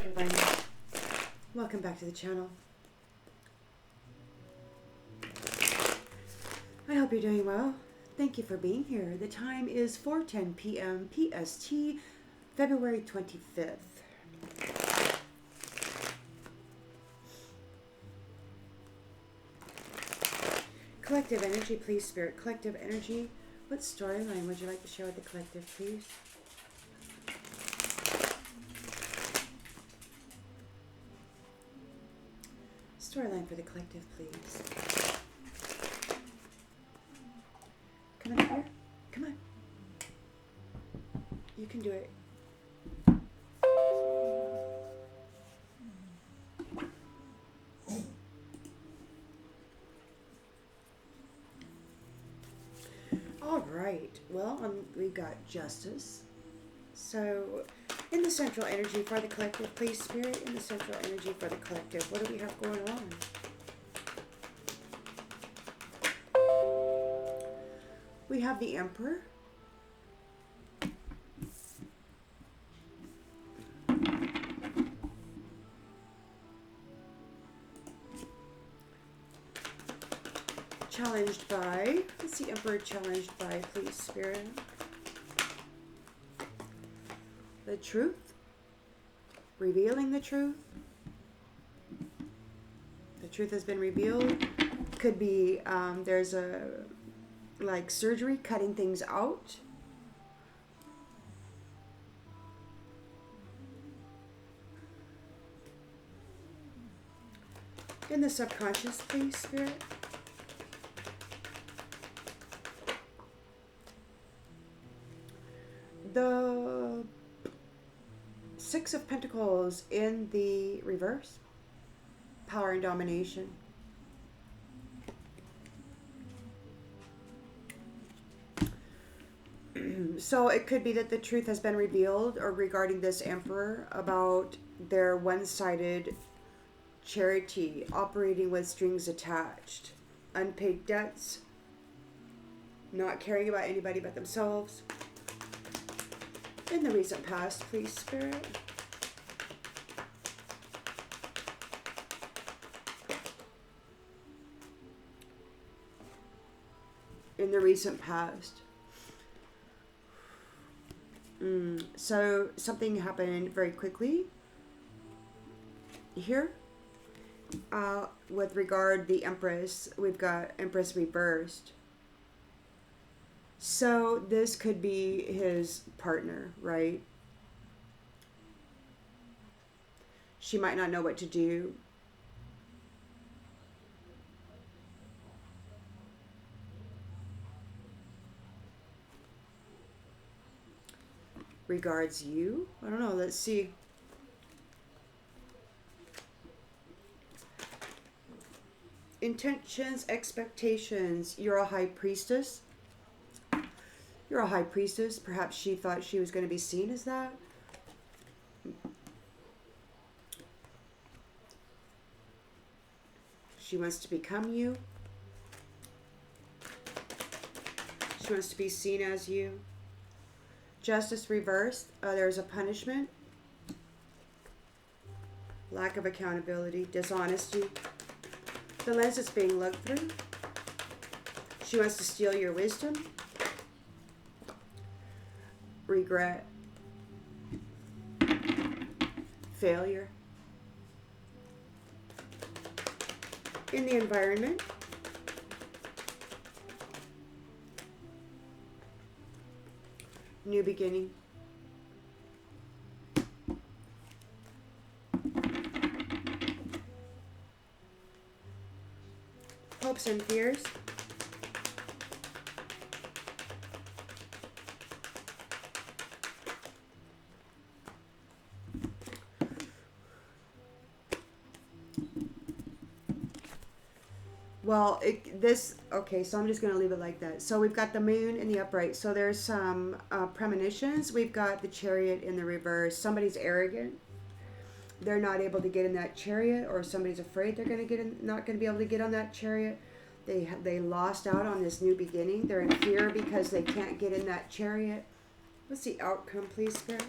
everybody. Welcome back to the channel. I hope you're doing well. Thank you for being here. The time is 4:10 p.m. PST, February 25th. Collective energy, please, Spirit. Collective energy. What storyline would you like to share with the collective, please? Storyline for the collective, please. Come on here. Come on. You can do it. All right. Well, we got justice. So, in the central energy for the collective, please, Spirit. In the central energy for the collective, what do we have going on? We have the Emperor. Challenged by, what's the Emperor challenged by, please, Spirit? The truth. Revealing the truth. The truth has been revealed. Could be, there's a, like surgery, cutting things out. In the subconscious, please, Spirit. The Six of Pentacles in the reverse. Power and domination. So it could be that the truth has been revealed or regarding this Emperor about their one-sided charity operating with strings attached. Unpaid debts. Not caring about anybody but themselves. In the recent past, please, Spirit. In the recent past. So something happened very quickly here. With regard the Empress, we've got Empress reversed. So this could be his partner, right? She might not know what to do. Regards you? I don't know. Let's see. Intentions, expectations. You're a High Priestess. You're a High Priestess. Perhaps she thought she was going to be seen as that. She wants to become you. She wants to be seen as you. Justice reversed. There's a punishment. Lack of accountability. Dishonesty. The lens is being looked through. She wants to steal your wisdom. Regret. Failure. In the environment. New beginning. Hopes and fears. Well, okay, so I'm just going to leave it like that. So we've got the moon in the upright. So there's some premonitions. We've got the chariot in the reverse. Somebody's arrogant. They're not able to get in that chariot, or somebody's afraid they're going to not going to be able to get on that chariot. They lost out on this new beginning. They're in fear because they can't get in that chariot. What's the outcome, please, Spirit?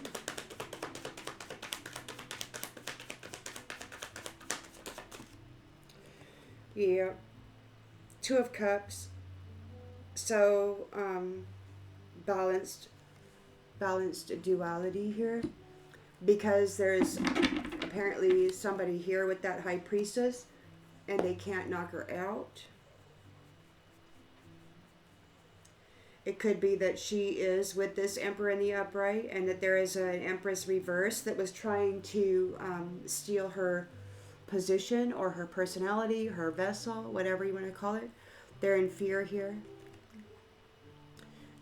Yeah. Two of Cups. So, balanced, balanced duality here. Because there's apparently somebody here with that High Priestess and they can't knock her out. It could be that she is with this Emperor in the upright and that there is an Empress reverse that was trying to steal her position or her personality, her vessel, whatever you want to call it. They're in fear here.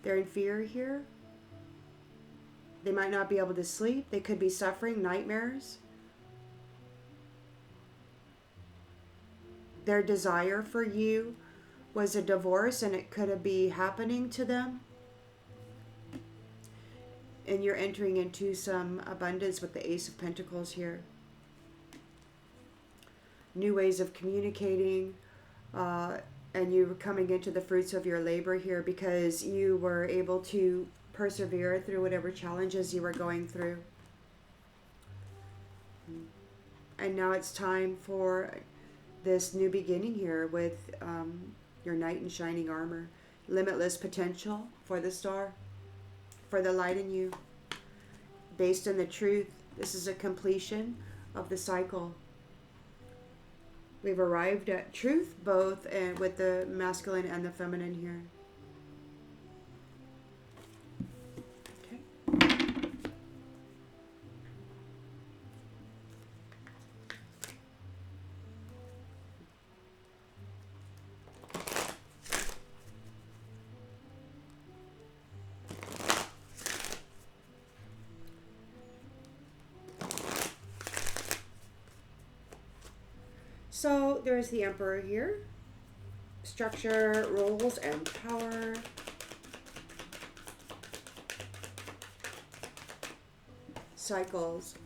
They're in fear here. They might not be able to sleep. They could be suffering nightmares. Their desire for you was a divorce and it could be happening to them. And you're entering into some abundance with the Ace of Pentacles here. New ways of communicating, and you coming into the fruits of your labor here because you were able to persevere through whatever challenges you were going through. And now it's time for this new beginning here with your knight in shining armor. Limitless potential for the star, for the light in you. Based in the truth, this is a completion of the cycle. We've arrived at truth, both with the masculine and the feminine here. So there's the Emperor here. Structure, roles, and power. Cycles.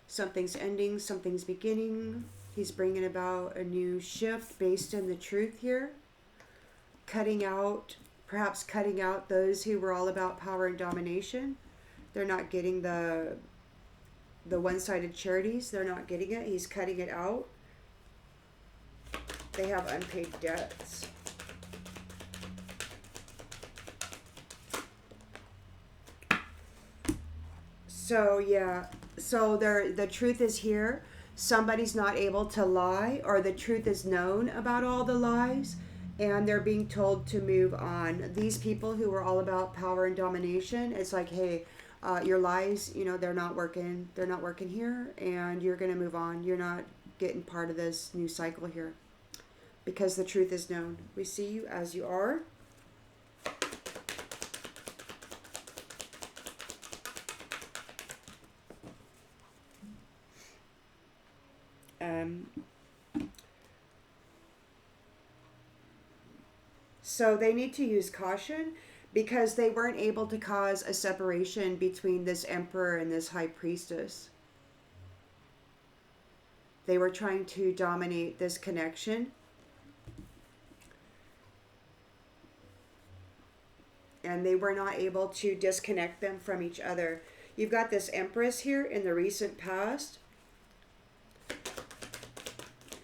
Something's ending, something's beginning. He's bringing about a new shift based in the truth here. Perhaps cutting out those who were all about power and domination. They're not getting the one-sided charities. They're not getting it. He's cutting it out. They have unpaid debts. So yeah, so the truth is here. Somebody's not able to lie, or the truth is known about all the lies, and they're being told to move on. These people who were all about power and domination, it's like, hey, your lies, they're not working. They're not working here, and you're going to move on. You're not getting part of this new cycle here because the truth is known. We see you as you are. So they need to use caution because they weren't able to cause a separation between this Emperor and this High Priestess. They were trying to dominate this connection. And they were not able to disconnect them from each other. You've got this Empress here in the recent past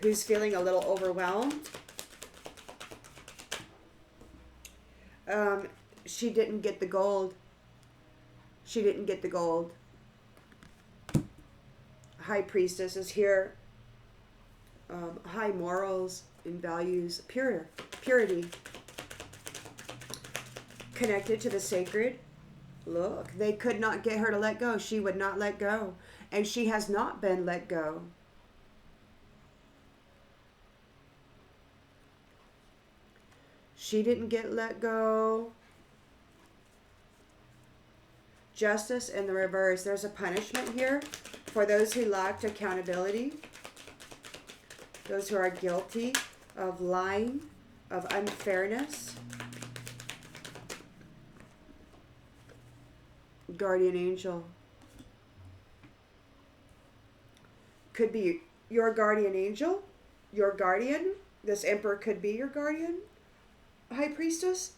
who's feeling a little overwhelmed. She didn't get the gold. She didn't get the gold. High Priestess is here. High morals and values. Purity. Connected to the sacred. Look, they could not get her to let go. She would not let go. And she has not been let go. She didn't get let go. Justice in the reverse. There's a punishment here for those who lacked accountability. Those who are guilty of lying, of unfairness. Guardian angel. Could be your guardian angel, your guardian. This Emperor could be your guardian, High Priestess.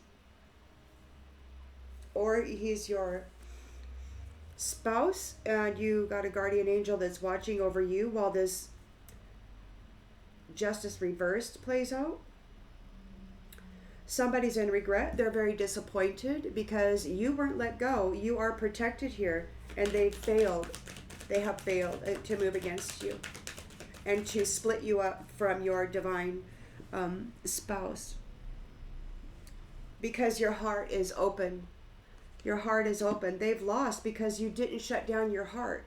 Or he's your spouse and you got a guardian angel that's watching over you while this justice reversed plays out. Somebody's in regret. They're very disappointed because you weren't let go. You are protected here, and they failed. They have failed to move against you and to split you up from your divine spouse, because your heart is open. Your heart is open. They've lost because you didn't shut down your heart.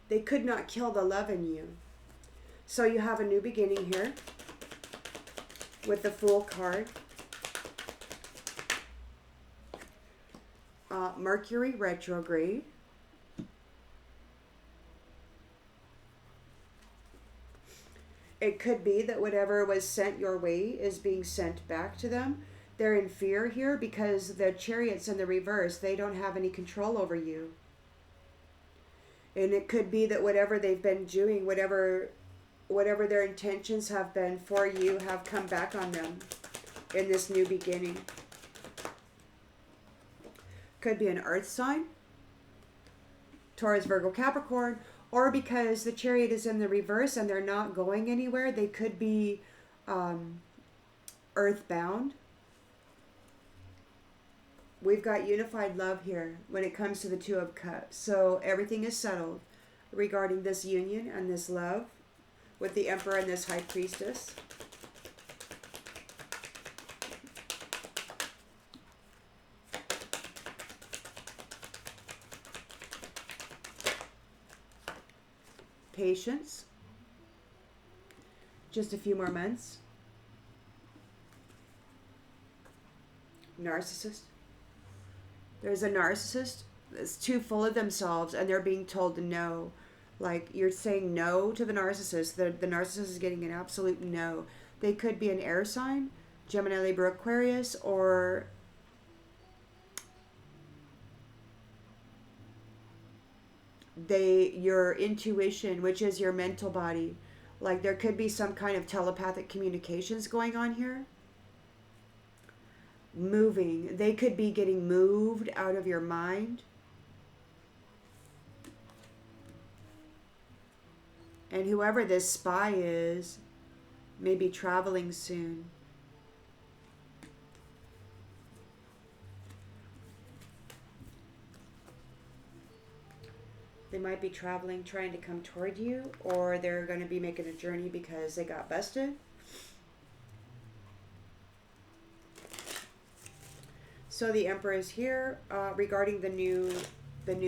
They could not kill the love in you. So you have a new beginning here with the Fool card. Mercury retrograde. It could be that whatever was sent your way is being sent back to them. They're in fear here because the Chariot's in the reverse. They don't have any control over you. And it could be that whatever they've been doing, whatever their intentions have been for you, have come back on them in this new beginning. Could be an earth sign, Taurus, Virgo, Capricorn, or because the Chariot is in the reverse and they're not going anywhere, they could be earthbound. We've got unified love here when it comes to the Two of Cups. So everything is settled regarding this union and this love with the Emperor and this High Priestess. Patience. Just a few more months. Narcissist. There's a narcissist that's too full of themselves and they're being told to no. Like, you're saying no to the narcissist. The narcissist is getting an absolute no. They could be an air sign, Gemini, Libra, Aquarius, or your intuition, which is your mental body. Like, there could be some kind of telepathic communications going on here. Moving. They could be getting moved out of your mind. And whoever this spy is may be traveling soon. They might be traveling, trying to come toward you, or they're going to be making a journey because they got busted. So the Emperor is here regarding the new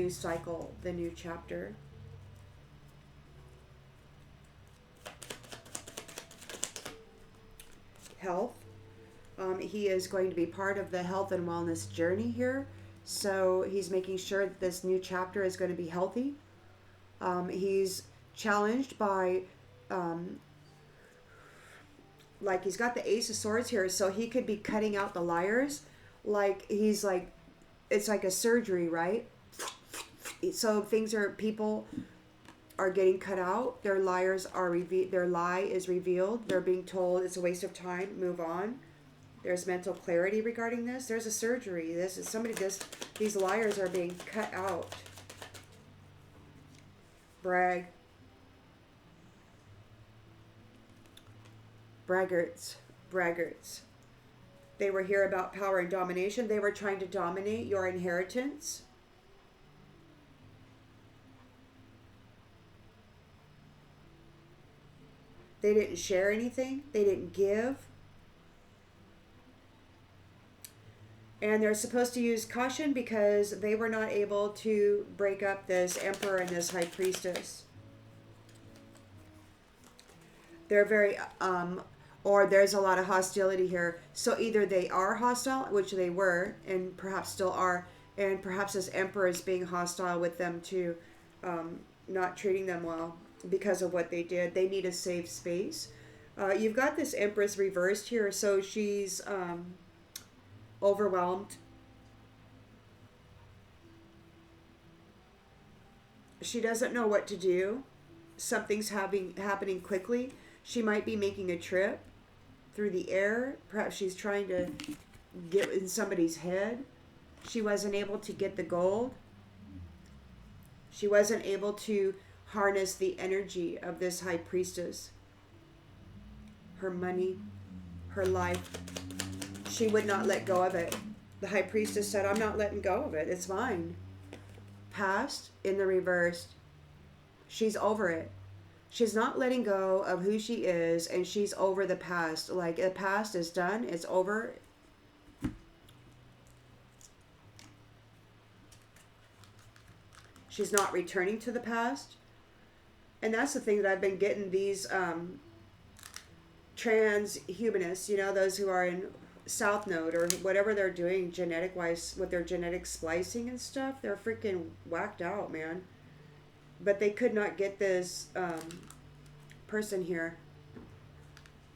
cycle, the new chapter. Health. He is going to be part of the health and wellness journey here. So he's making sure that this new chapter is going to be healthy. He's challenged by, like, he's got the Ace of Swords here, so he could be cutting out the liars. Like, he's like, it's like a surgery, right? So people are getting cut out. Their liars are their lie is revealed. They're being told it's a waste of time, move on. There's mental clarity regarding this. There's a surgery. These liars are being cut out. Braggarts. They were here about power and domination. They were trying to dominate your inheritance. They didn't share anything. They didn't give. And they're supposed to use caution because they were not able to break up this Emperor and this High Priestess. They're very, or there's a lot of hostility here. So either they are hostile, which they were, and perhaps still are, and perhaps this Emperor is being hostile with them too, not treating them well because of what they did. They need a safe space. You've got this Empress reversed here, so she's overwhelmed. She doesn't know what to do. Something's happening quickly. She might be making a trip through the air. Perhaps she's trying to get in somebody's head. She wasn't able to get the gold. She wasn't able to harness the energy of this High Priestess. her money, her life. She would not let go of it. The High Priestess said, I'm not letting go of it. It's mine. Past in the reverse. She's over it. She's not letting go of who she is, and she's over the past. Like, the past is done. It's over. She's not returning to the past. And that's the thing that I've been getting these transhumanists, you know, those who are in South Node or whatever they're doing genetic wise with their genetic splicing and stuff. They're freaking whacked out, man. But they could not get this person here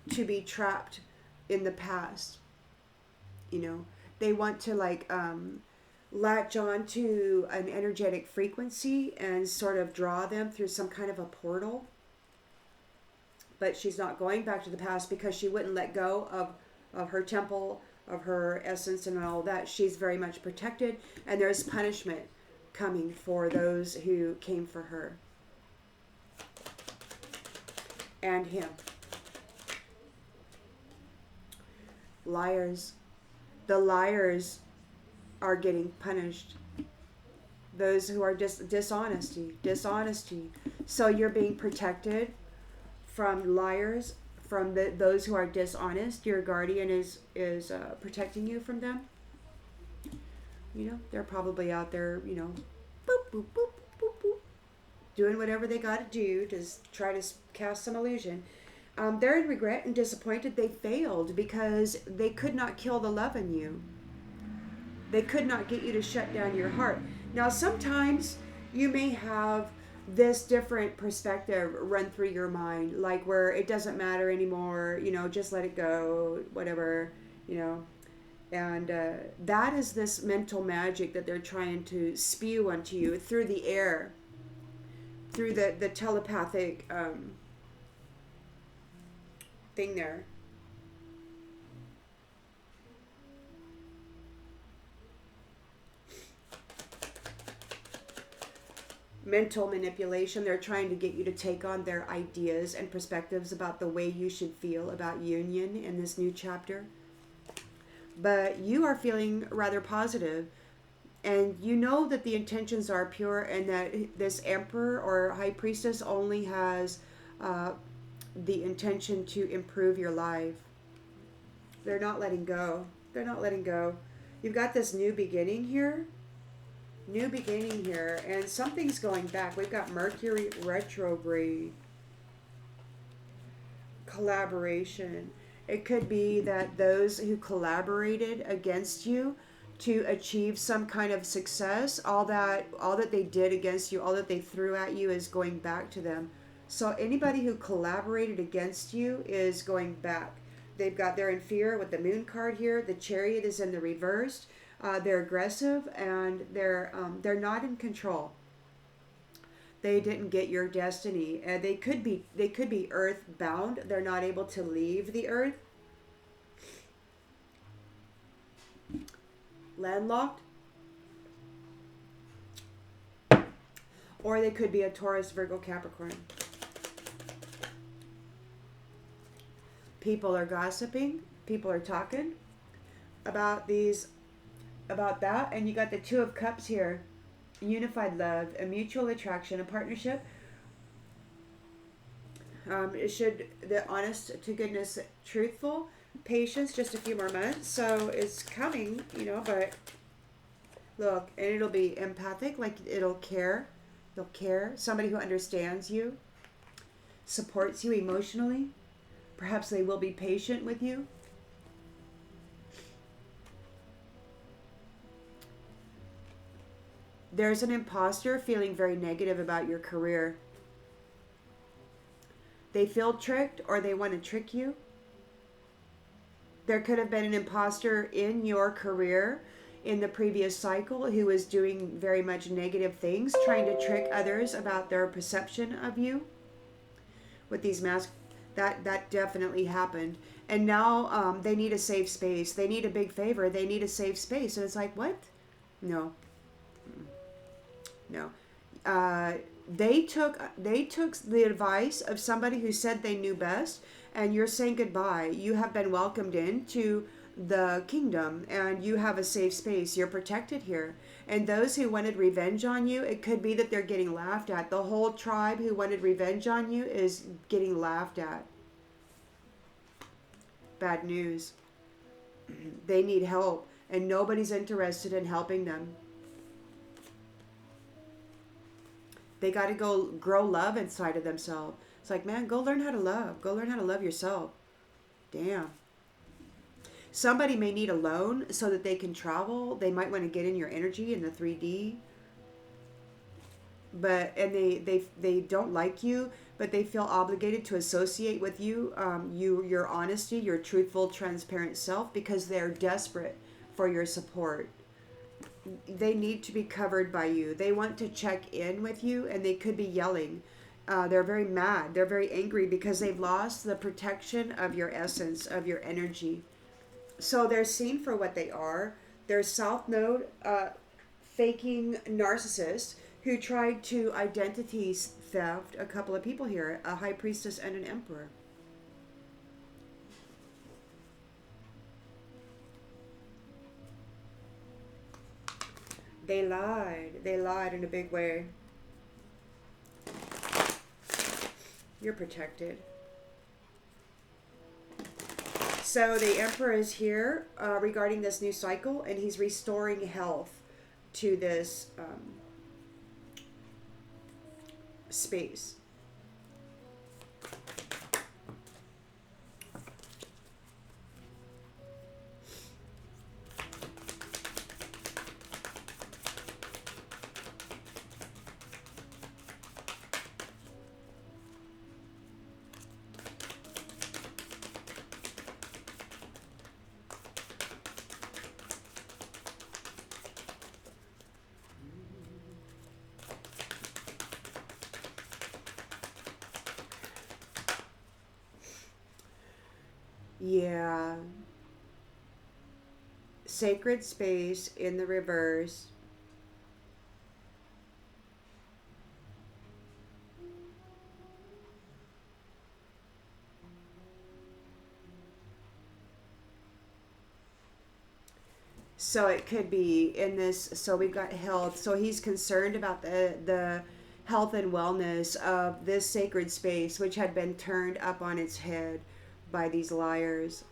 to be trapped in the past. You know, they want to like latch on to an energetic frequency and sort of draw them through some kind of a portal. But she's not going back to the past because she wouldn't let go of her temple, of her essence and all that. She's very much protected, and there's punishment coming for those who came for her and him. Liars. The liars are getting punished. Those who are dishonesty. So you're being protected from liars, from those who are dishonest. Your guardian is protecting you from them. You know, they're probably out there, you know, boop, boop, boop, boop, boop, doing whatever they got to do to try to cast some illusion. They're in regret and disappointed they failed because they could not kill the love in you. They could not get you to shut down your heart. Now, sometimes you may have this different perspective run through your mind, like where it doesn't matter anymore, you know, just let it go, whatever, you know. And that is this mental magic that they're trying to spew onto you through the air, through the telepathic thing there. Mental manipulation. They're trying to get you to take on their ideas and perspectives about the way you should feel about union in this new chapter. But you are feeling rather positive, and you know that the intentions are pure, and that this emperor or high priestess only has the intention to improve your life. They're not letting go. They're not letting go. You've got this new beginning here. New beginning here, and something's going back. We've got Mercury retrograde. Collaboration. It could be that those who collaborated against you to achieve some kind of success, all that they did against you, all that they threw at you is going back to them. So anybody who collaborated against you is going back. They're in fear with the moon card here. The Chariot is in the reverse. They're aggressive, and they're not in control. They didn't get your destiny. They could be earth bound. They're not able to leave the earth. Landlocked. Or they could be a Taurus, Virgo, Capricorn. People are gossiping. People are talking about that. And you got the Two of Cups here. Unified love, a mutual attraction, a partnership. The honest to goodness, truthful, patience, just a few more months. So it's coming, you know, but look, and it'll be empathic, like it'll care. They'll care. Somebody who understands you, supports you emotionally. Perhaps they will be patient with you. There's an imposter feeling very negative about your career. They feel tricked, or they want to trick you. There could have been an imposter in your career in the previous cycle who was doing very much negative things, trying to trick others about their perception of you. With these masks, that definitely happened. And now they need a safe space. They need a big favor. They need a safe space. And it's like, what? No. They took the advice of somebody who said they knew best, and you're saying goodbye. You have been welcomed into the kingdom, and you have a safe space. You're protected here. And those who wanted revenge on you, it could be that they're getting laughed at. The whole tribe who wanted revenge on you is getting laughed at. Bad news. They need help, and nobody's interested in helping them. They got to go grow love inside of themselves. It's like, man, go learn how to love. Go learn how to love yourself. Damn. Somebody may need a loan so that they can travel. They might want to get in your energy in the 3D. They don't like you, but they feel obligated to associate with you, your honesty, your truthful, transparent self, because they're desperate for your support. They need to be covered by you. They want to check in with you, and they could be yelling. They're very mad. They're very angry because they've lost the protection of your essence, of your energy. So they're seen for what they are. They're South Node faking narcissists who tried to identity theft a couple of people here, a High Priestess and an Emperor. They lied. They lied in a big way. You're protected. So the Emperor is here regarding this new cycle, and he's restoring health to this space. Yeah. Sacred space in the reverse. So it could be in this. So we've got health. So he's concerned about the health and wellness of this sacred space, which had been turned up on its head by these liars.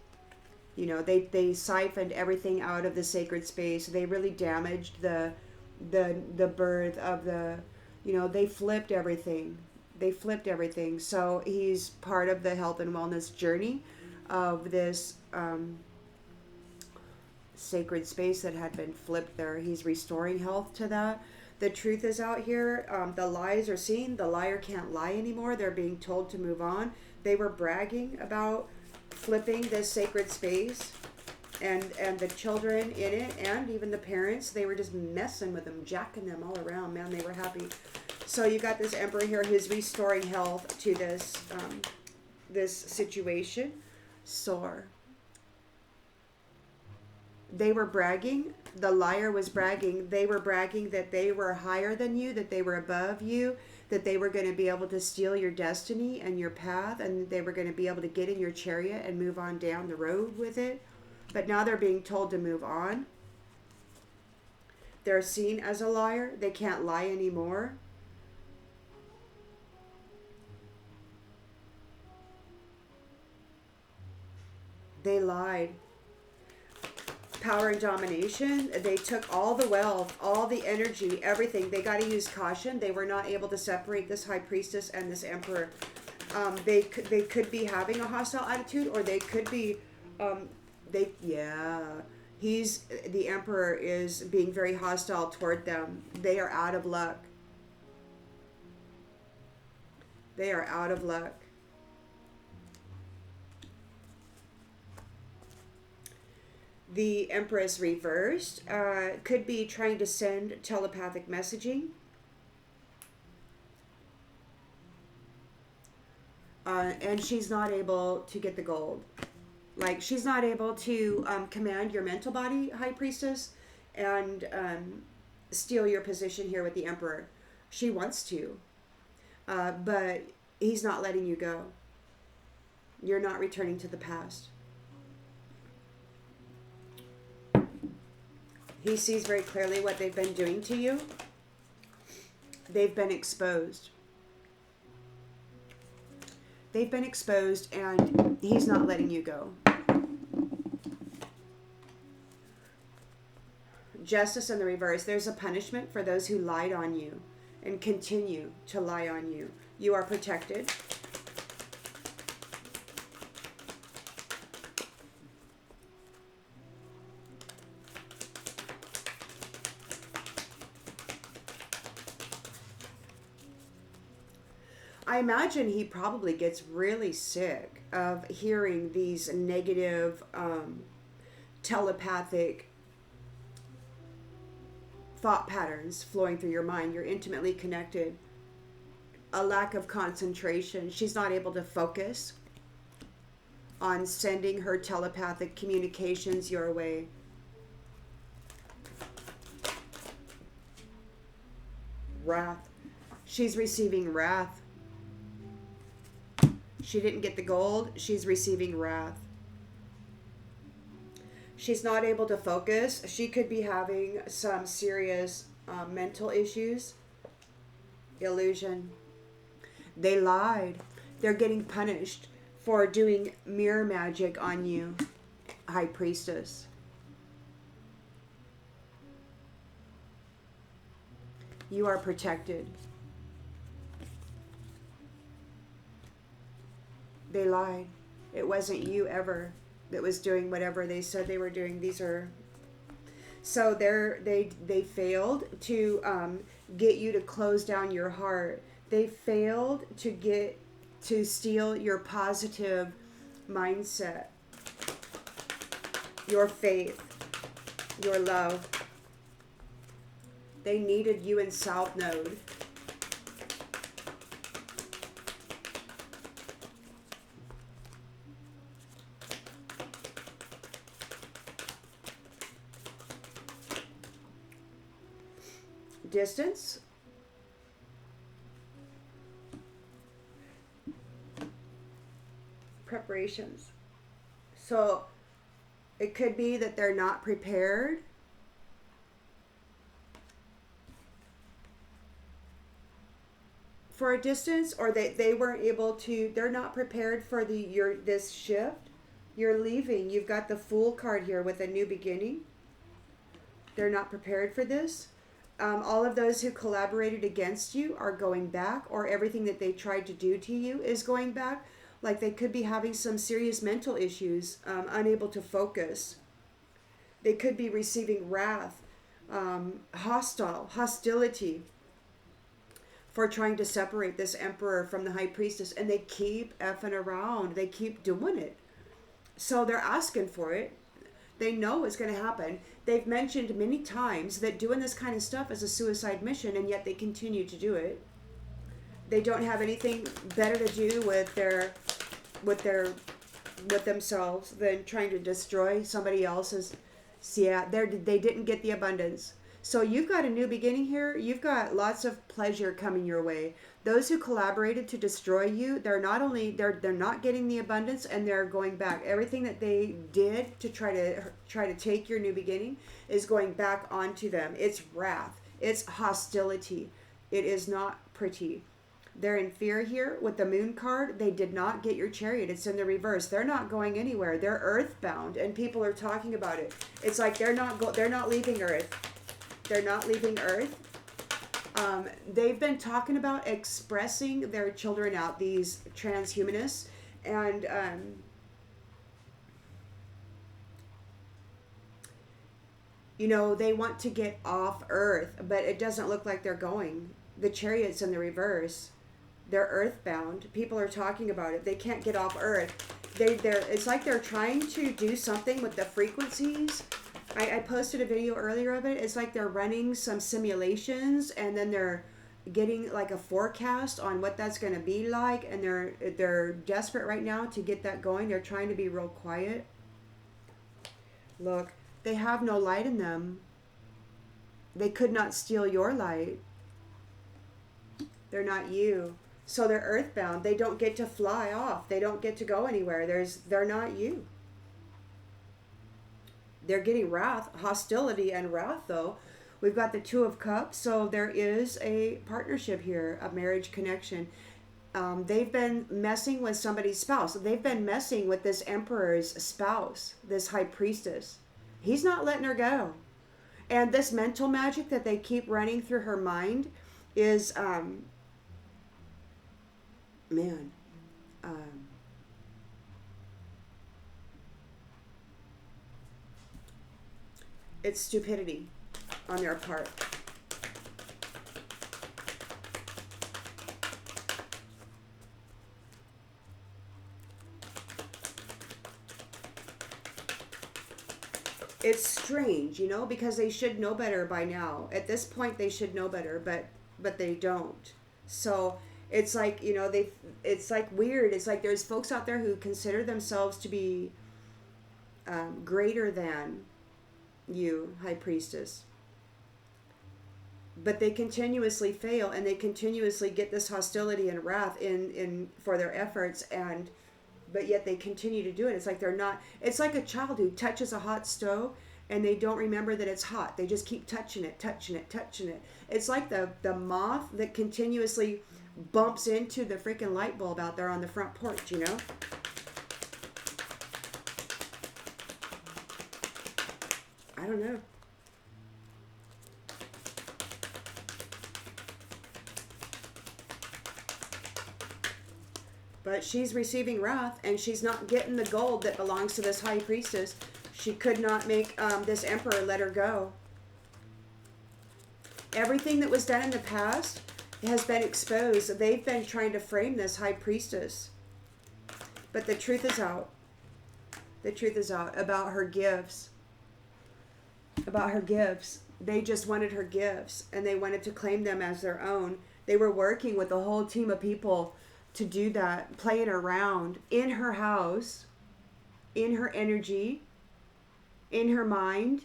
You know, they siphoned everything out of the sacred space. They really damaged the birth of the, you know, they flipped everything. They flipped everything. So he's part of the health and wellness journey of this sacred space that had been flipped there. He's restoring health to that. The truth is out here. The lies are seen. The liar can't lie anymore. They're being told to move on. They were bragging about flipping this sacred space, and the children in it, and even the parents, they were just messing with them, jacking them all around. Man, they were happy. So you got this Emperor here who's restoring health to this this situation. Soar. They were bragging. The liar was bragging. They were bragging that they were higher than you, that they were above you, that they were going to be able to steal your destiny and your path, and they were going to be able to get in your chariot and move on down the road with it. But now they're being told to move on. They're seen as a liar. They can't lie anymore. They lied. Power and domination. They took all the wealth, all the energy, everything. They got to use caution. They were not able to separate this High Priestess and this Emperor. They could be having a hostile attitude, or they could be the Emperor is being very hostile toward them. They are out of luck. They are out of luck. The Empress reversed could be trying to send telepathic messaging. And she's not able to get the gold. Like, she's not able to command your mental body, High Priestess, and steal your position here with the Emperor. She wants to, but he's not letting you go. You're not returning to the past. He sees very clearly what they've been doing to you. They've been exposed. They've been exposed, and he's not letting you go. Justice in the reverse. There's a punishment for those who lied on you and continue to lie on you. You are protected. I imagine he probably gets really sick of hearing these negative, telepathic thought patterns flowing through your mind. You're intimately connected. A lack of concentration. She's not able to focus on sending her telepathic communications your way. Wrath. She's receiving wrath. She didn't get the gold. She's receiving wrath. She's not able to focus. She could be having some serious mental issues. Illusion. They lied. They're getting punished for doing mirror magic on you, High Priestess. You are protected. They lied. It wasn't you ever that was doing whatever they said they were doing. These are... So they failed to get you to close down your heart. They failed to steal your positive mindset, your faith, your love. They needed you in South Node. Distance. Preparations. So it could be that they're not prepared for a distance, or they weren't able to, they're not prepared for this shift. You're leaving. You've got the Fool card here with a new beginning. They're not prepared for this. All of those who collaborated against you are going back, or everything that they tried to do to you is going back. Like they could be having some serious mental issues, unable to focus. They could be receiving wrath, hostility for trying to separate this emperor from the High Priestess. And they keep effing around. They keep doing it. So they're asking for it. They know it's going to happen. They've mentioned many times that doing this kind of stuff is a suicide mission, and yet they continue to do it. They don't have anything better to do with themselves than trying to destroy somebody else's. Yeah, they didn't get the abundance. So you've got a new beginning here. You've got lots of pleasure coming your way. Those who collaborated to destroy you, they're not getting the abundance, and they're going back. Everything that they did to try to take your new beginning is going back onto them. It's wrath. It's hostility. It is not pretty. They're in fear here with the Moon card. They did not get your Chariot. It's in the reverse. They're not going anywhere. They're earthbound, and people are talking about it. It's like they're not leaving Earth. They're not leaving Earth. They've been talking about expressing their children out, these transhumanists, and they want to get off Earth, but it doesn't look like they're going. The Chariot's in the reverse. They're earthbound. People are talking about it. They can't get off Earth. It's like they're trying to do something with the frequencies. I posted a video earlier of it. It's like they're running some simulations, and then they're getting like a forecast on what that's going to be like, and they're desperate right now to get that going. They're trying to be real quiet. Look, they have no light in them. They could not steal your light. They're not you. So they're earthbound. They don't get to fly off. They don't get to go anywhere. They're not you. They're getting wrath, hostility, and wrath, though. We've got the Two of Cups, so there is a partnership here, a marriage connection. They've been messing with somebody's spouse. They've been messing with this emperor's spouse, this high priestess. He's not letting her go. And this mental magic that they keep running through her mind is, man, it's stupidity on their part. It's strange, because they should know better by now. At this point, they should know better, but they don't. So it's like, it's like weird. It's like there's folks out there who consider themselves to be greater than you, High Priestess. But they continuously fail, and they continuously get this hostility and wrath in for their efforts, but yet they continue to do it. It's like they're not. It's like a child who touches a hot stove and they don't remember that it's hot. They just keep touching it, touching it, touching it. It's like the moth that continuously bumps into the freaking light bulb out there on the front porch, I don't know. But she's receiving wrath, and she's not getting the gold that belongs to this high priestess. She could not make this emperor let her go. Everything that was done in the past has been exposed. They've been trying to frame this high priestess. But the truth is out. The truth is out about her gifts. About her gifts. They just wanted her gifts, and they wanted to claim them as their own. They were working with a whole team of people to do that, playing around in her house, in her energy, in her mind,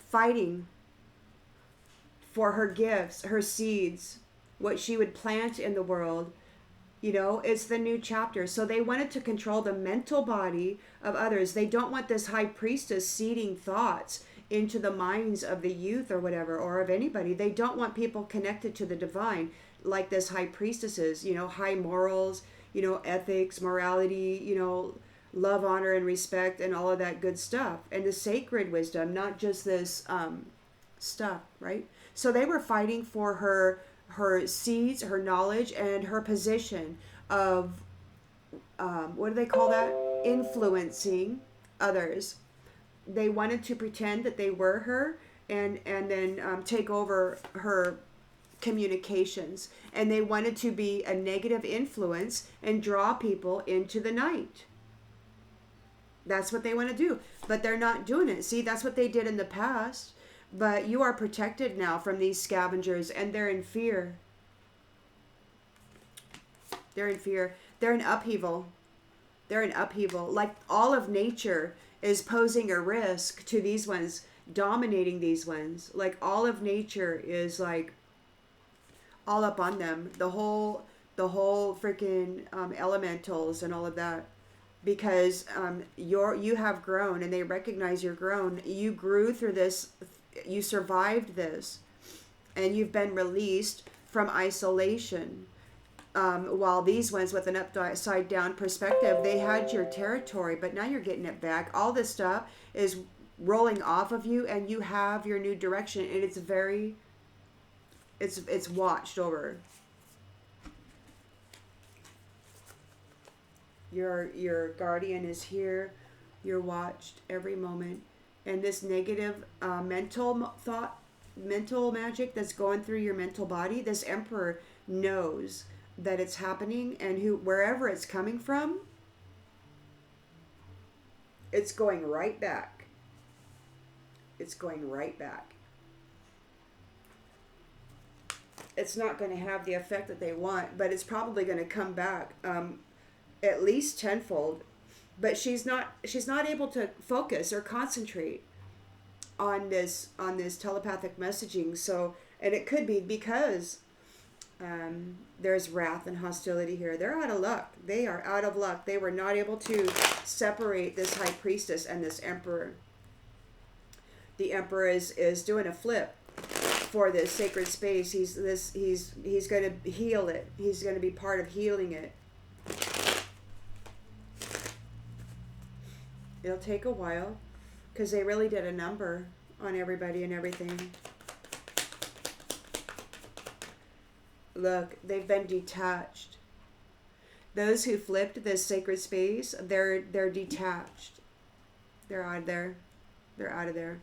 fighting for her gifts, her seeds, what she would plant in the world. It's the new chapter. So they wanted to control the mental body of others. They don't want this high priestess seeding thoughts into the minds of the youth or whatever, or of anybody. They don't want people connected to the divine like this high priestess is, high morals, ethics, morality, love, honor, and respect, and all of that good stuff. And the sacred wisdom, not just this stuff, right? So they were fighting for her seeds, her knowledge, and her position of, what do they call that? Influencing others. They wanted to pretend that they were her, and then take over her communications. And they wanted to be a negative influence and draw people into the night. That's what they want to do. But they're not doing it. See, that's what they did in the past. But you are protected now from these scavengers, and they're in fear. They're in fear. They're in upheaval. They're in upheaval. Like all of nature is posing a risk to these ones, dominating these ones. Like all of nature is like all up on them. The whole freaking elementals and all of that. Because you have grown, and they recognize you're grown. You grew through this. You survived this, and you've been released from isolation. While these ones with an upside down perspective, they had your territory, but now you're getting it back. All this stuff is rolling off of you, and you have your new direction, and it's watched over. Your guardian is here. You're watched every moment. And this negative mental magic that's going through your mental body, this emperor knows that it's happening, and wherever it's coming from, it's going right back. It's going right back. It's not going to have the effect that they want, but it's probably going to come back at least tenfold. But she's not able to focus or concentrate on this telepathic messaging. So And it could be because there's wrath and hostility here. They're out of luck. They are out of luck. They were not able to separate this high priestess and this emperor. The emperor is doing a flip for this sacred space. He's going to heal it. He's going to be part of healing it. It'll take a while because they really did a number on everybody and everything. Look, they've been detached. Those who flipped this sacred space, they're detached. They're out of there. They're out of there.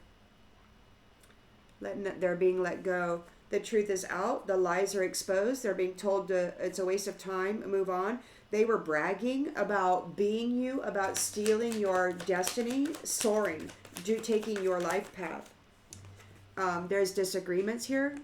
They're being let go. The truth is out. The lies are exposed. They're being told it's a waste of time. Move on. They were bragging about being you, about stealing your destiny, soaring, taking your life path. There's disagreements here.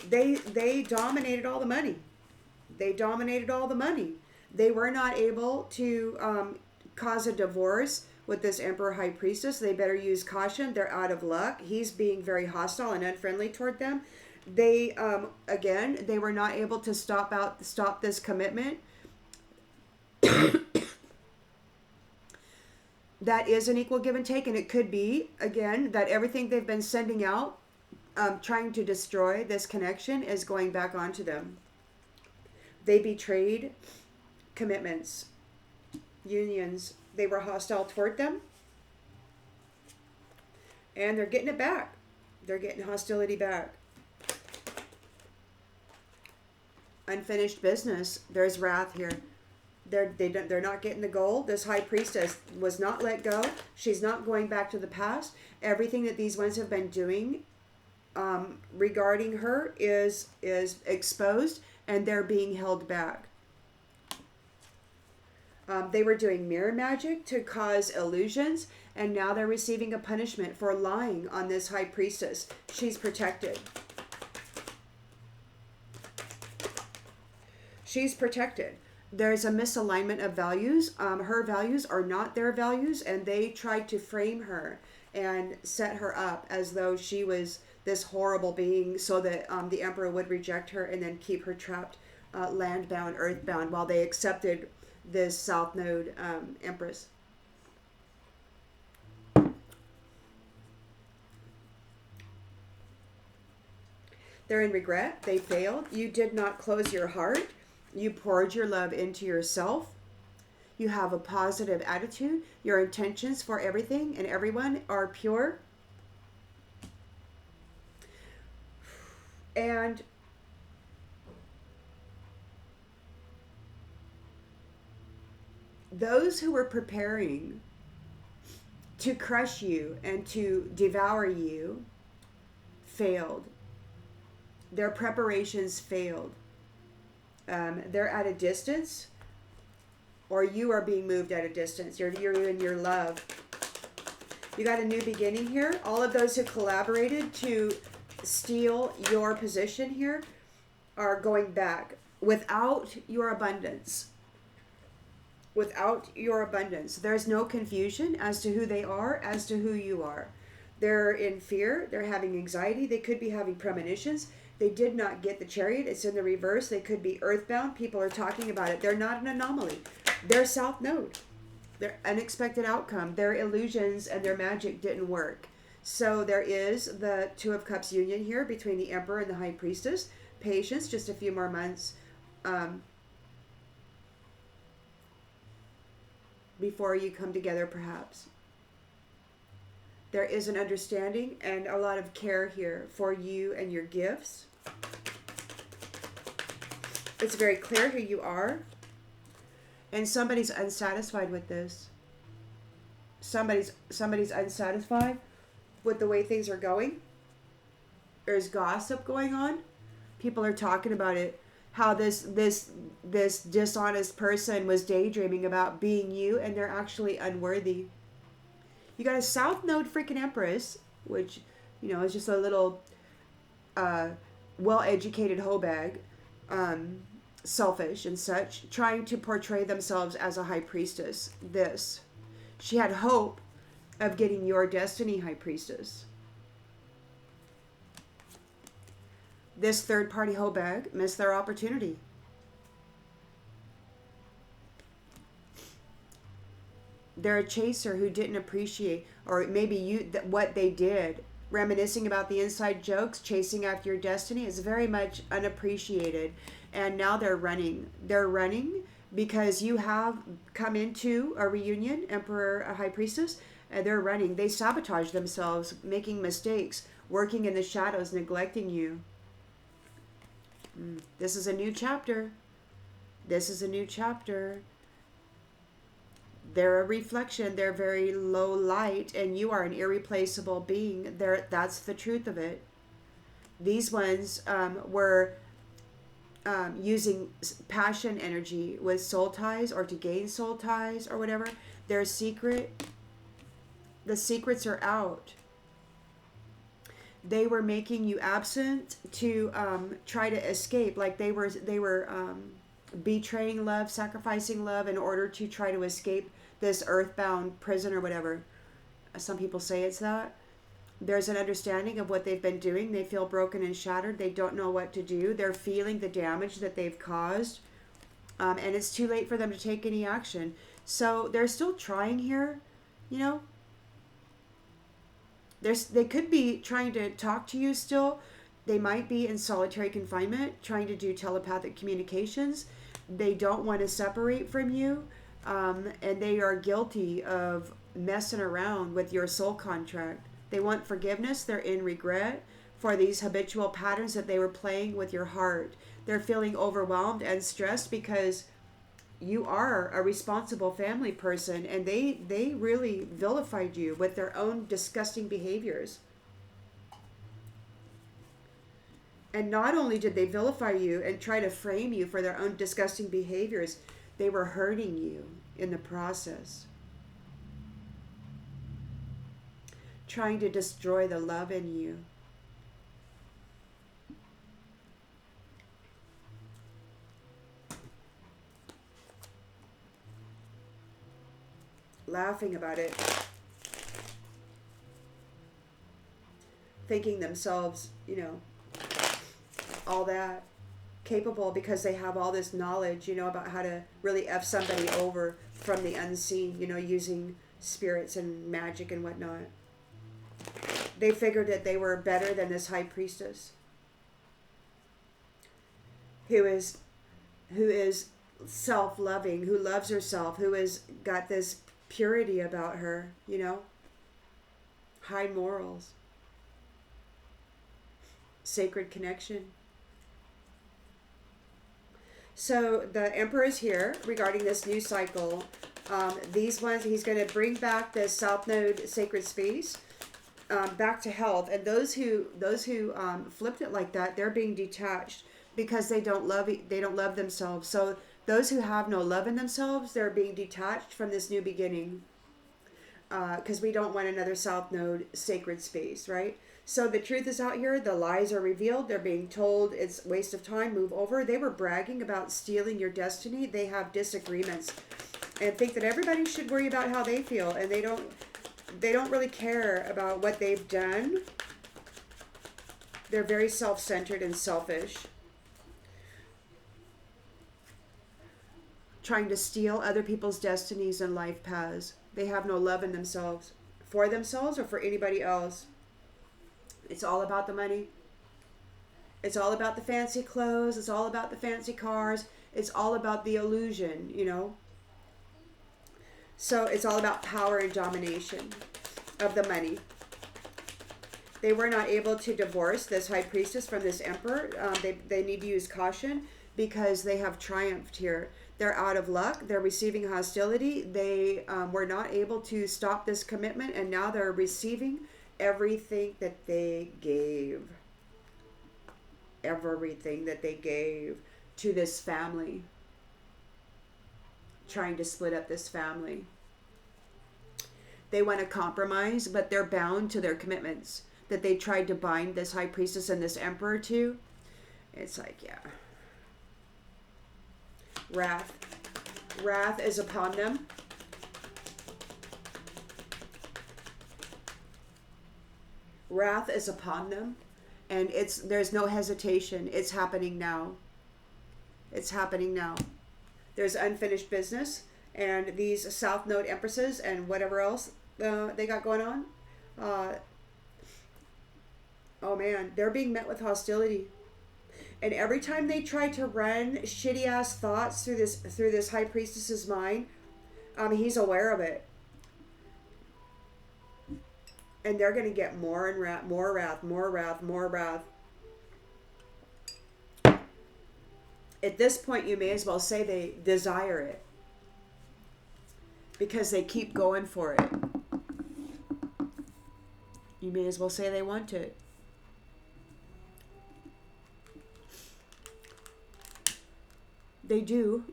They dominated all the money. They dominated all the money. They were not able to cause a divorce with this Emperor High Priestess. They better use caution. They're out of luck. He's being very hostile and unfriendly toward them. They again, they were not able to stop this commitment. That is an equal give and take, and it could be again that everything they've been sending out, trying to destroy this connection, is going back onto them. They betrayed commitments, unions. They were hostile toward them, and they're getting it back. They're getting hostility back. Unfinished business. There's wrath here. They're not getting the goal. This high priestess was not let go. She's not going back to the past. Everything that these ones have been doing regarding her is exposed, and they're being held back. They were doing mirror magic to cause illusions, and now they're receiving a punishment for lying on this high priestess. She's protected. She's protected. There's a misalignment of values. Her values are not their values, and they tried to frame her and set her up as though she was this horrible being so that the emperor would reject her and then keep her trapped land-bound, earth-bound, while they accepted this South Node empress. They're in regret. They failed. You did not close your heart. You poured your love into yourself. You have a positive attitude. Your intentions for everything and everyone are pure. And those who were preparing to crush you and to devour you failed. Their preparations failed. They're at a distance, or you are being moved at a distance. You're in your love. You got a new beginning here. All of those who collaborated to steal your position here are going back without your abundance. Without your abundance. There's no confusion as to who they are, as to who you are. They're in fear. They're having anxiety. They could be having premonitions. They did not get the chariot. It's in the reverse. They could be earthbound. People are talking about it. They're not an anomaly. They're South Node. Their unexpected outcome. Their illusions and their magic didn't work. So there is the Two of Cups union here between the Emperor and the High Priestess. Patience, just a few more months before you come together, perhaps. There is an understanding and a lot of care here for you and your gifts. It's very clear who you are. And somebody's unsatisfied with this. Somebody's unsatisfied with the way things are going. There's gossip going on. People are talking about it. How this dishonest person was daydreaming about being you, and they're actually unworthy. You got a South Node freaking Empress, which, is just a little well-educated hoe bag. selfish and such, trying to portray themselves as a high priestess. She had hope of getting your destiny, high priestess. This third party hoe bag missed their opportunity. They're a chaser who didn't appreciate, or maybe what they did. Reminiscing about the inside jokes, chasing after your destiny is very much unappreciated. And now they're running. They're running because you have come into a reunion, Emperor, a High Priestess, and they're running. They sabotage themselves, making mistakes, working in the shadows, neglecting you. This is a new chapter. This is a new chapter. They're a reflection. They're very low light, and you are an irreplaceable being. That's the truth of it. These ones were using passion energy with soul ties, or to gain soul ties, or whatever. The secrets are out. They were making you absent to try to escape, like they were betraying love, sacrificing love in order to try to escape this earthbound prison or whatever. Some people say it's that. There's an understanding of what they've been doing. They feel broken and shattered. They don't know what to do. They're feeling the damage that they've caused. And it's too late for them to take any action. So they're still trying here, you know. They could be trying to talk to you still. They might be in solitary confinement, trying to do telepathic communications. They don't want to separate from you. And they are guilty of messing around with your soul contract. They want forgiveness. They're in regret for these habitual patterns that they were playing with your heart. They're feeling overwhelmed and stressed because you are a responsible family person, and they really vilified you with their own disgusting behaviors. And not only did they vilify you and try to frame you for their own disgusting behaviors, they were hurting you in the process. Trying to destroy the love in you. Laughing about it. Thinking themselves, all that capable because they have all this knowledge, about how to really F somebody over from the unseen, using spirits and magic and whatnot. They figured that they were better than this high priestess who is self-loving, who loves herself, who has got this purity about her, high morals, sacred connection. So the Emperor is here regarding this new cycle. These ones, he's going to bring back the South Node sacred space back to health. And those who flipped it like that, they're being detached because they don't love themselves. So those who have no love in themselves, they're being detached from this new beginning because we don't want another South Node sacred space, right? So the truth is out here. The lies are revealed. They're being told it's a waste of time. Move over. They were bragging about stealing your destiny. They have disagreements and think that everybody should worry about how they feel, and they don't really care about what they've done. They're very self-centered and selfish. Trying to steal other people's destinies and life paths. They have no love in themselves, for themselves or for anybody else. It's all about the money. It's all about the fancy clothes. It's all about the fancy cars. It's all about the illusion, So it's all about power and domination of the money. They were not able to divorce this high priestess from this emperor. They need to use caution because they have triumphed here. They're out of luck. They're receiving hostility. They were not able to stop this commitment, and now they're receiving everything that they gave. Everything that they gave to this family. Trying to split up this family. They want to compromise, but they're bound to their commitments that they tried to bind this high priestess and this emperor to. It's like, yeah. Wrath. Wrath is upon them. Wrath is upon them. And there's no hesitation. It's happening now. It's happening now. There's unfinished business. And these South Node Empresses and whatever else they got going on. Oh man, they're being met with hostility. And every time they try to run shitty ass thoughts through this High Priestess's mind, he's aware of it. And they're gonna get more and more wrath, more wrath, more wrath. At this point, you may as well say they desire it, because they keep going for it. You may as well say they want it. They do,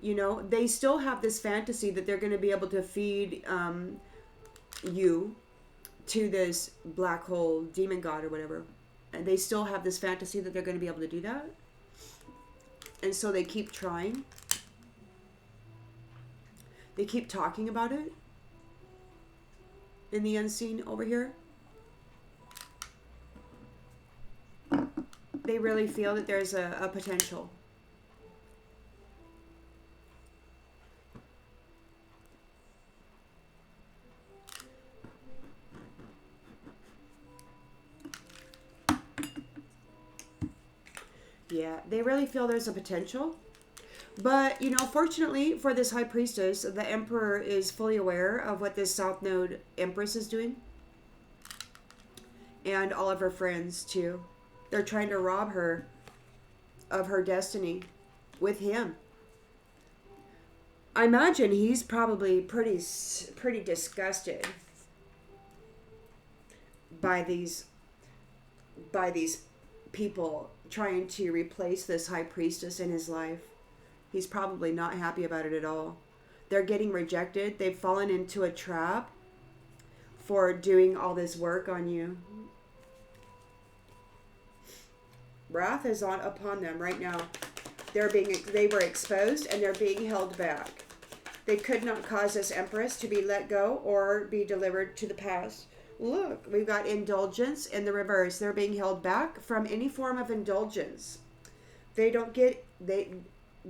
they still have this fantasy that they're going to be able to feed you to this black hole demon god or whatever. And they still have this fantasy that they're going to be able to do that. And so they keep trying. They keep talking about it in the unseen over here. They really feel that there's a potential. Yeah, they really feel there's a potential. But, fortunately for this High Priestess, the Emperor is fully aware of what this South Node Empress is doing. And all of her friends, too. They're trying to rob her of her destiny with him. I imagine he's probably pretty disgusted by these people trying to replace this High Priestess in his life. He's probably not happy about it at all. They're getting rejected. They've fallen into a trap for doing all this work on you. Wrath is upon them right now. They were exposed and they're being held back. They could not cause this Empress to be let go or be delivered to the past. Look, we've got indulgence in the reverse. They're being held back from any form of indulgence. They don't get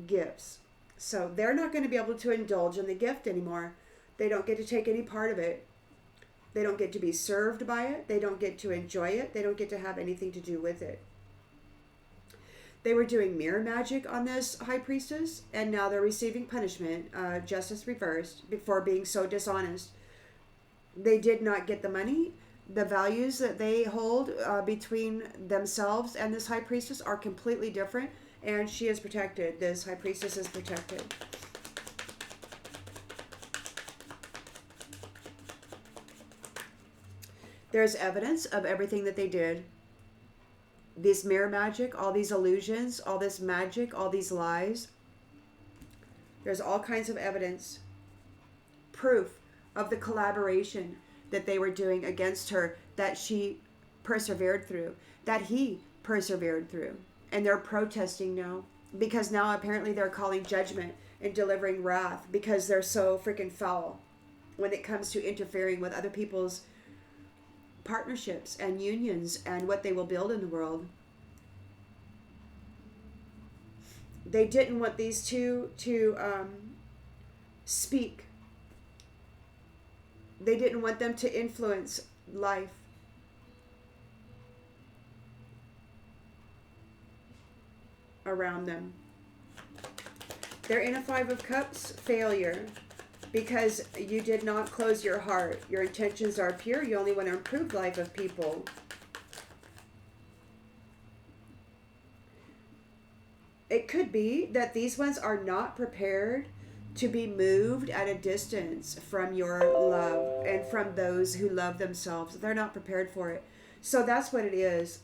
gifts. So they're not going to be able to indulge in the gift anymore. They don't get to take any part of it. They don't get to be served by it. They don't get to enjoy it. They don't get to have anything to do with it. They were doing mirror magic on this High Priestess, and now they're receiving punishment, justice reversed, for being so dishonest. They did not get the money. The values that they hold between themselves and this High Priestess are completely different, and she is protected. This High Priestess is protected. There's evidence of everything that they did. This mirror magic, all these illusions, all this magic, all these lies. There's all kinds of evidence. Proof of the collaboration that they were doing against her, that she persevered through, that he persevered through. And they're protesting now, because now apparently they're calling judgment and delivering wrath, because they're so freaking foul when it comes to interfering with other people's partnerships and unions and what they will build in the world. They didn't want these two to speak. They didn't want them to influence life. Around them. They're in a Five of Cups, failure. Because you did not close your heart. Your intentions are pure. You only want to improve the life of people. It could be that these ones are not prepared to be moved at a distance from your love and from those who love themselves. They're not prepared for it. So that's what it is.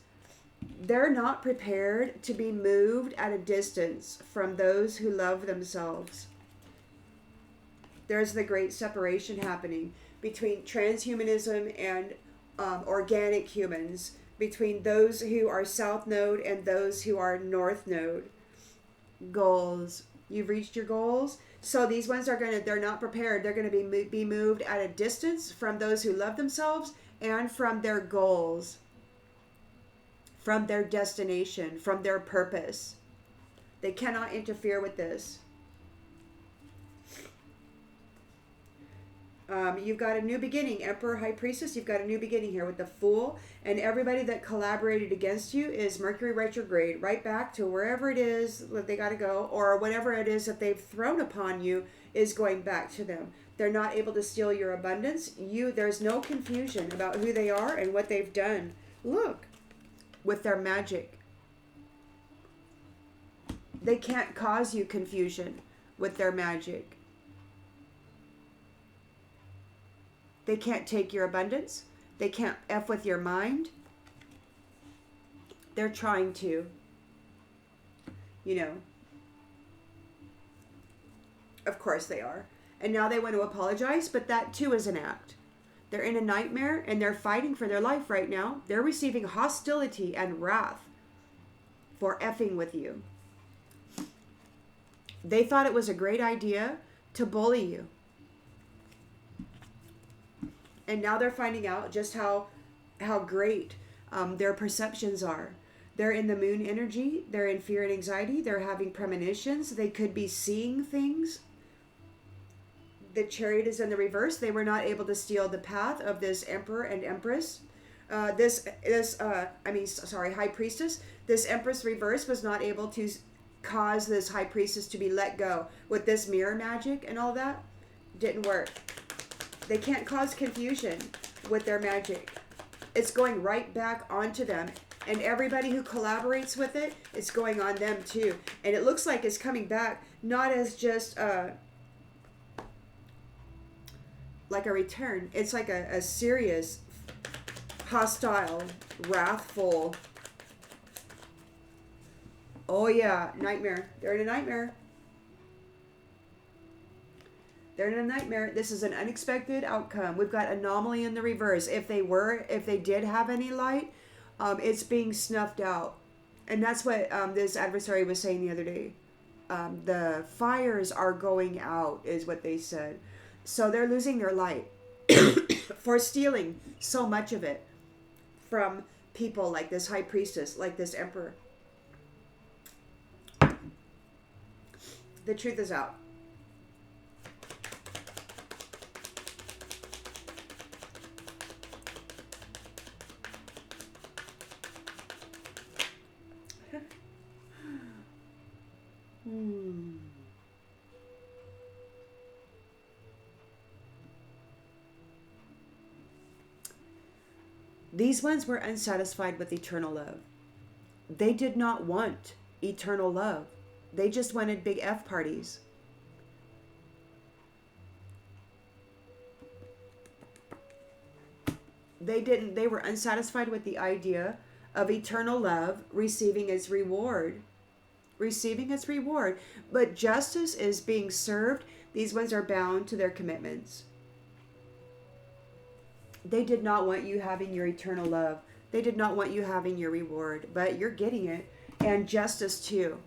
They're not prepared to be moved at a distance from those who love themselves. There's the great separation happening between transhumanism and organic humans, between those who are South Node and those who are North Node. Goals, You've reached your goals. So these ones they're not prepared. They're going to be moved at a distance from those who love themselves and from their goals, from their destination, from their purpose. They cannot interfere with this. You've got a new beginning, Emperor, High Priestess. You've got a new beginning here with the Fool, and everybody that collaborated against you is Mercury retrograde, right back to wherever it is that they got to go, or whatever it is that they've thrown upon you is going back to them. They're not able to steal your abundance. There's no confusion about who they are and what they've done. Look, with their magic, they can't cause you confusion with their magic. They can't take your abundance. They can't F with your mind. They're trying to, of course they are. And now they want to apologize, but that too is an act. They're in a nightmare and they're fighting for their life right now. They're receiving hostility and wrath for effing with you. They thought it was a great idea to bully you. And now they're finding out just how great their perceptions are. They're in the moon energy. They're in fear and anxiety. They're having premonitions. They could be seeing things. The Chariot is in the reverse. They were not able to steal the path of this Emperor and Empress. High Priestess. This Empress reverse was not able to cause this High Priestess to be let go. With this mirror magic and all that, didn't work. They can't cause confusion with their magic. It's going right back onto them. And everybody who collaborates with it, it's going on them too. And it looks like it's coming back, not as just like a return. It's like a serious, hostile, wrathful. Oh yeah, nightmare. They're in a nightmare. They're in a nightmare. This is an unexpected outcome. We've got anomaly in the reverse. If they did have any light, it's being snuffed out. And that's what this adversary was saying the other day. The fires are going out, is what they said. So they're losing their light for stealing so much of it from people like this High Priestess, like this Emperor. The truth is out. These ones were unsatisfied with eternal love. They did not want eternal love. They just wanted big F parties. They were unsatisfied with the idea of eternal love receiving its reward. Receiving its reward. But justice is being served. These ones are bound to their commitments. They did not want you having your eternal love. They did not want you having your reward. But you're getting it. And justice too.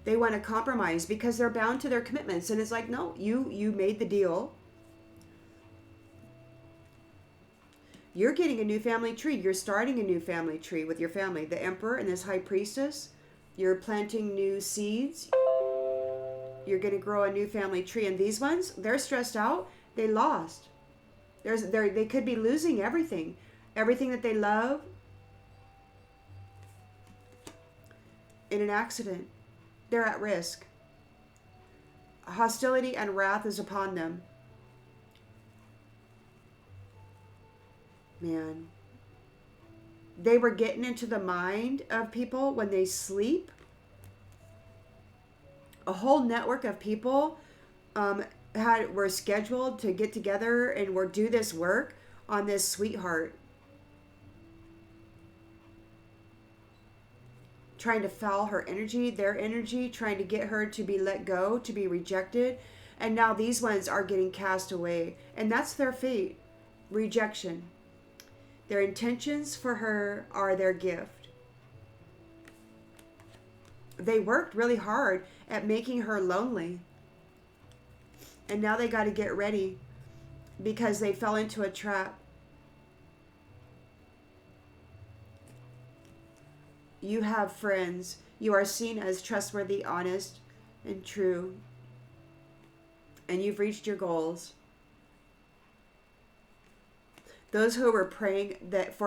They want to compromise because they're bound to their commitments. And it's like, no, you made the deal. You're getting a new family tree. You're starting a new family tree with your family. The Emperor and this High Priestess. You're planting new seeds. You're going to grow a new family tree. And these ones, they're stressed out. They lost. They could be losing everything. Everything that they love. In an accident. They're at risk. Hostility and wrath is upon them. Man. They were getting into the mind of people when they sleep. A whole network of people were scheduled to get together and do this work on this sweetheart. Trying to foul her energy, their energy, trying to get her to be let go, to be rejected. And now these ones are getting cast away. And that's their fate. Rejection. Their intentions for her are their gift. They worked really hard at making her lonely. And now they got to get ready because they fell into a trap. You have friends. You are seen as trustworthy, honest, and true. And you've reached your goals. Those who were praying that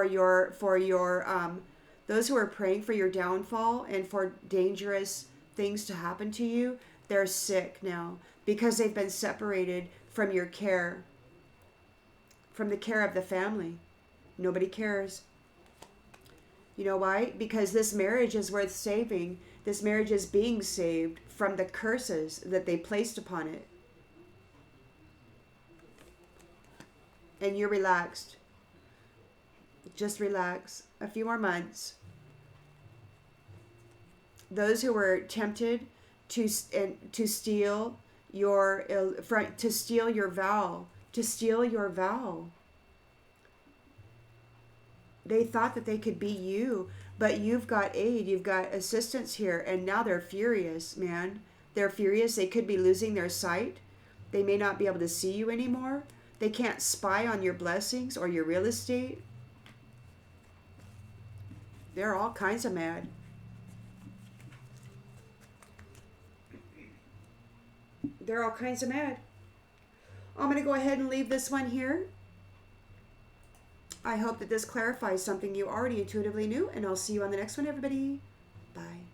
those who are praying for your downfall and for dangerous things to happen to you, they're sick now because they've been separated from your care, from the care of the family. Nobody cares. You know why? Because this marriage is worth saving. This marriage is being saved from the curses that they placed upon it. And you're relaxed. Just relax. A few more months. Those who were tempted to steal your vow, they thought that they could be you, but you've got aid, you've got assistance here, and now they're furious, man. They're furious. They could be losing their sight. They may not be able to see you anymore. They can't spy on your blessings or your real estate. They're all kinds of mad. They're all kinds of mad. I'm going to go ahead and leave this one here. I hope that this clarifies something you already intuitively knew, and I'll see you on the next one, everybody. Bye.